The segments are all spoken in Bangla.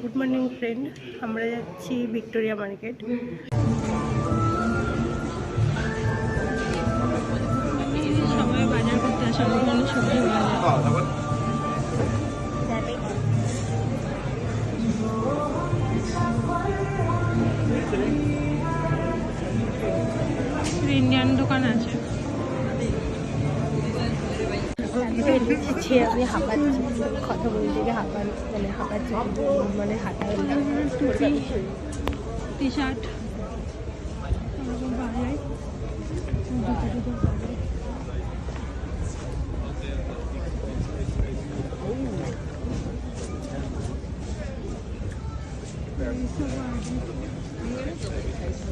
গুড মর্নিং ফ্রেন্ড, আমরা যাচ্ছি ভিক্টোরিয়া মার্কেট। সবাই বাজার করতে আসে, অনেক ধরনের সবজি পাওয়া যায়। ইন্ডিয়ান দোকান আছে। আমি হাঁপাচ্ছি, কথা বলতে গিয়ে হাঁপাচ্ছি, মানে হাঁটা টি শার্ট বাজায়,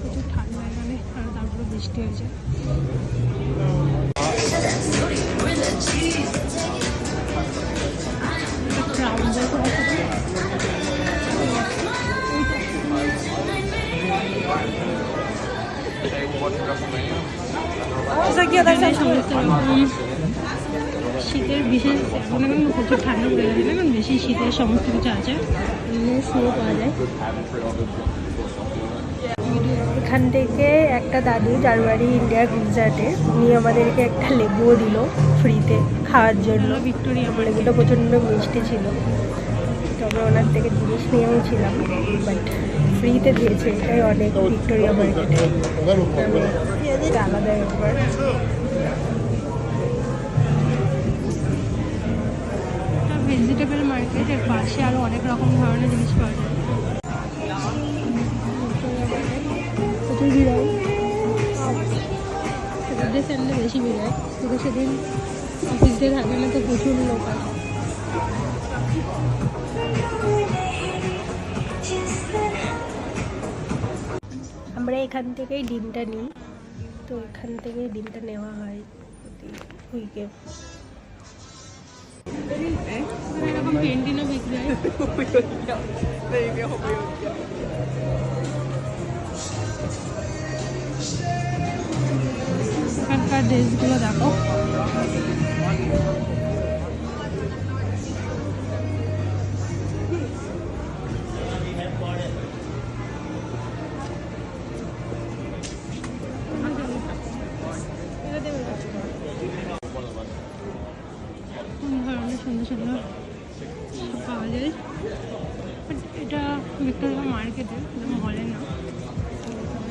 প্রচুর ঠান্ডা এখানে, আর তারপরে বৃষ্টি হয়েছে। শীতের বিশেষ এখন প্রচুর ঠান্ডা পড়ে গেছে, এখন বেশি শীতের সমস্ত কিছু আছে, স্নো পাওয়া যায়। এখান থেকে একটা দাদু, যার বাড়ি ইন্ডিয়ার গুজরাটে, উনি আমাদেরকে একটা লেবুও দিল ফ্রিতে খাওয়ার জন্য। ভিক্টোরিয়া লেবুটা প্রচণ্ড মিষ্টি ছিল, তো আমরা ওনার থেকে জিনিস নিয়েও ছিলাম, বাট ফ্রিতে দিয়েছে, এটাই অনেক। ভিক্টোরিয়া মার্কেটে আলাদা ব্যাপার। ভেজিটেবল মার্কেটের পাশে আরও অনেক রকম ধরনের জিনিস পাওয়া যায়। প্রচুর ভিড় হয়, স্যাটারডে সানডে বেশি ভিড় হয়, কিন্তু সেদিন অফিস ডে থাকে না, তো প্রচুর লোক আছে। আমরা এখান থেকেই ডিমটা নিই, তো এখান থেকেই ডিমটা নেওয়া হয় প্রতি উইকে। এরকম ক্যান্টিনও বিক্রি হয়। এখানকার ড্রেসগুলো দেখো, ধরনের সুন্দর সুন্দর পাওয়া যায়। এটা ভিক্টোরিয়া মার্কেটে, মলে না,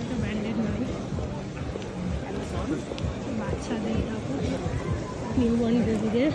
এটা ব্র্যান্ডেড নয়। বাচ্চাদের নিউ বর্ন বেবিদের